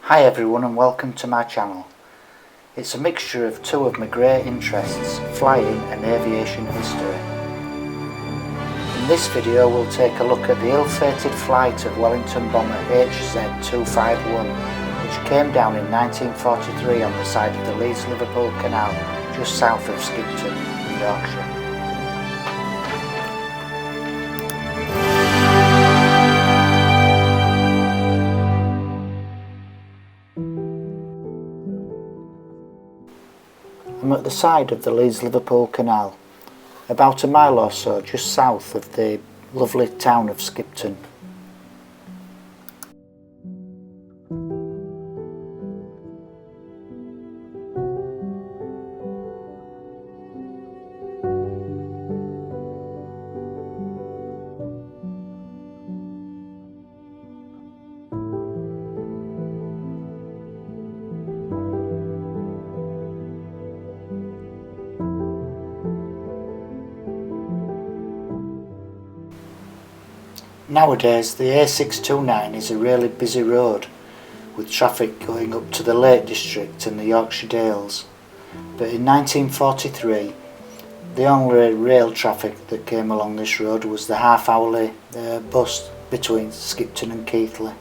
Hi everyone and welcome to my channel. It's a mixture of two of my great interests, flying and aviation history. In this video we'll take a look at the ill-fated flight of Wellington bomber HZ-251 which came down in 1943 on the side of the Leeds-Liverpool Canal just south of Skipton in Yorkshire. I'm at the side of the Leeds-Liverpool Canal, about a mile or so just south of the lovely town of Skipton. Nowadays the A629 is a really busy road with traffic going up to the Lake District and the Yorkshire Dales, but in 1943 the only rail traffic that came along this road was the half-hourly bus between Skipton and Keighley.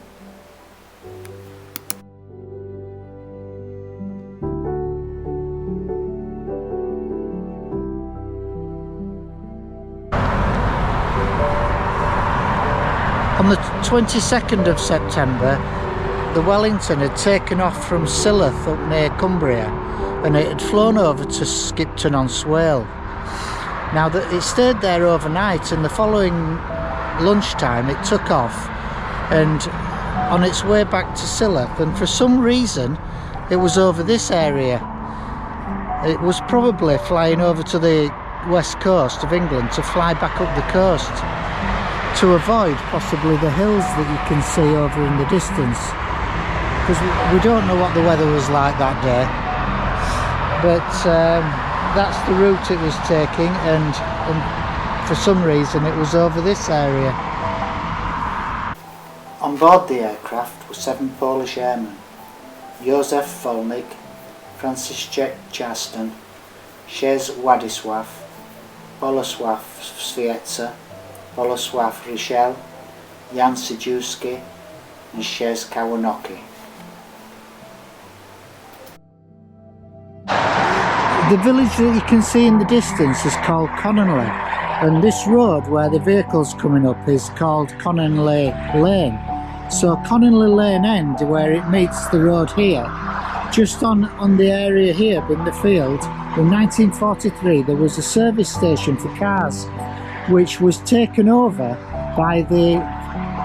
On the 22nd of September, the Wellington had taken off from Silloth up near Cumbria and it had flown over to Skipton on Swale. Now it stayed there overnight, and the following lunchtime it took off and on its way back to Silloth, and for some reason it was over this area. It was probably flying over to the west coast of England to fly back up the coast, to avoid possibly the hills that you can see over in the distance, because we don't know what the weather was like that day, but that's the route it was taking, and for some reason it was over this area. On board the aircraft were 7 Polish airmen: Józef Wolnik, Franciszek Jaston, Szesz Władysław, Bolesław Świeca, Bolesław Ryszel, Jan Sidziuski and Szesz Kawanoki. The village that you can see in the distance is called Cononley, and this road where the vehicle's coming up is called Cononley Lane. So Cononley Lane End, where it meets the road here, just on the area here in the field, in 1943 there was a service station for cars which was taken over by the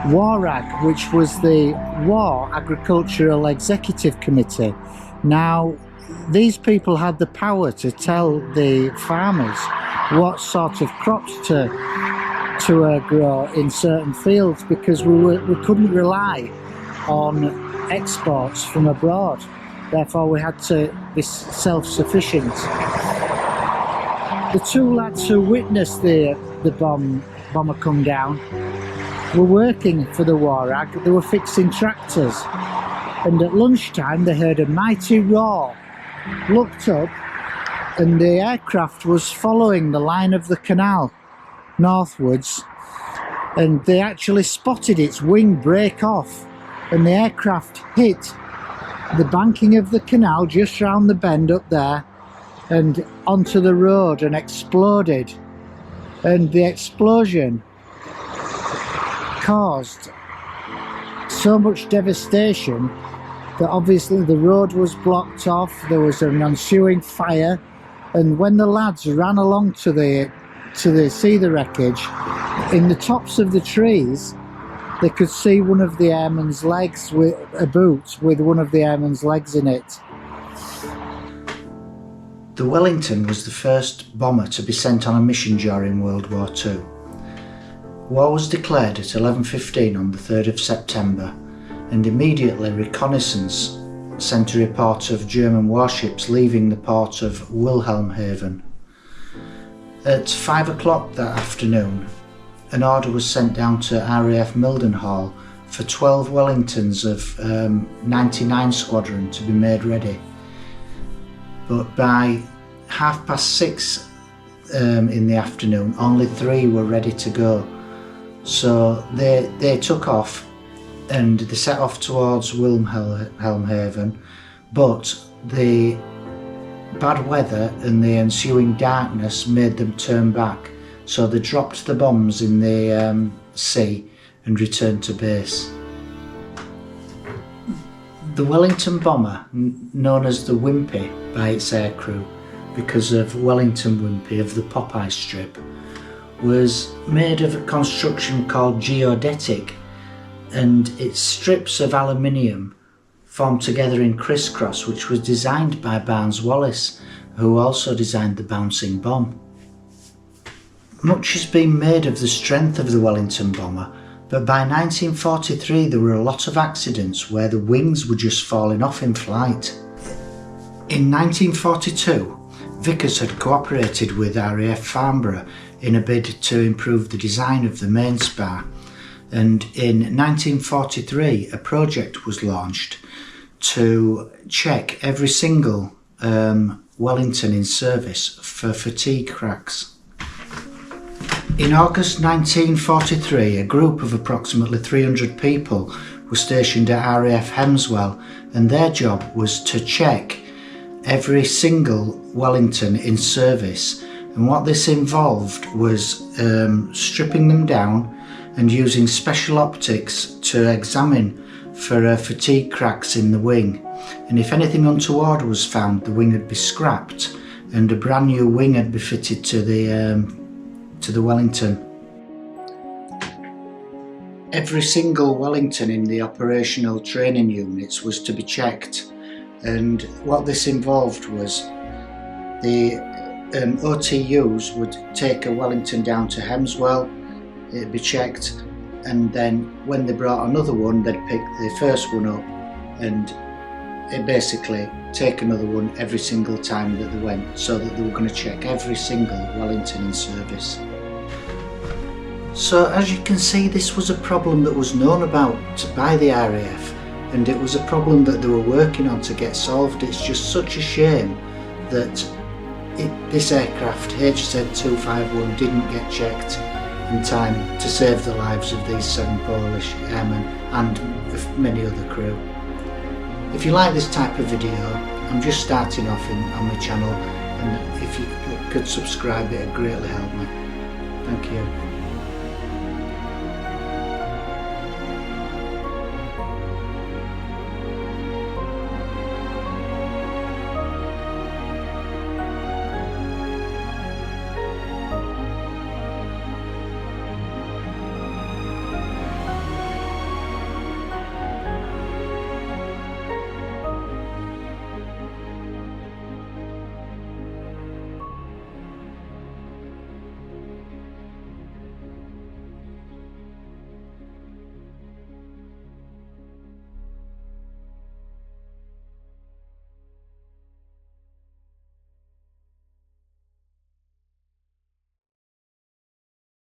WARAG, which was the War Agricultural Executive Committee. Now, these people had the power to tell the farmers what sort of crops to grow in certain fields, because we couldn't rely on exports from abroad. Therefore, we had to be self-sufficient. The two lads who witnessed the bomber come down were working for the WARAG. They were fixing tractors, and at lunchtime they heard a mighty roar, looked up, and the aircraft was following the line of the canal northwards, and they actually spotted its wing break off, and the aircraft hit the banking of the canal just round the bend up there and onto the road and exploded. And the explosion caused so much devastation that obviously the road was blocked off, there was an ensuing fire, and when the lads ran along to see the wreckage, in the tops of the trees they could see one of the airmen's legs, with a boot with one of the airmen's legs in it. The Wellington was the first bomber to be sent on a mission during World War II. War was declared at 11:15 on the 3rd of September, and immediately reconnaissance sent a report of German warships leaving the port of Wilhelmshaven. At 5 o'clock that afternoon, an order was sent down to RAF Mildenhall for 12 Wellingtons of 99 Squadron to be made ready. But by 6:30 in the afternoon, only 3 were ready to go. So they took off and they set off towards Wilhelmshaven, but the bad weather and the ensuing darkness made them turn back. So they dropped the bombs in the sea and returned to base. The Wellington bomber, known as the Wimpy by its aircrew because of Wellington Wimpy of the Popeye strip, was made of a construction called geodetic, and its strips of aluminium formed together in crisscross, which was designed by Barnes-Wallis, who also designed the bouncing bomb. Much has been made of the strength of the Wellington bomber, but by 1943 there were a lot of accidents where the wings were just falling off in flight. In 1942, Vickers had cooperated with RAF Farnborough in a bid to improve the design of the main spar, and in 1943 a project was launched to check every single Wellington in service for fatigue cracks. In August 1943, a group of approximately 300 people were stationed at RAF Hemswell, and their job was to check every single Wellington in service. And what this involved was stripping them down and using special optics to examine for fatigue cracks in the wing. And if anything untoward was found, the wing would be scrapped and a brand new wing would be fitted to the Wellington. Every single Wellington in the operational training units was to be checked, and what this involved was the OTUs would take a Wellington down to Hemswell, it'd be checked, and then when they brought another one they'd pick the first one up and it basically take another one every single time that they went, so that they were going to check every single Wellington in service. So as you can see, this was a problem that was known about by the RAF, and it was a problem that they were working on to get solved. It's just such a shame that this aircraft HZ251 didn't get checked in time to save the lives of these 7 Polish airmen and many other crew. If you like this type of video, I'm just starting off on my channel, and if you could subscribe, it would greatly help me. Thank you.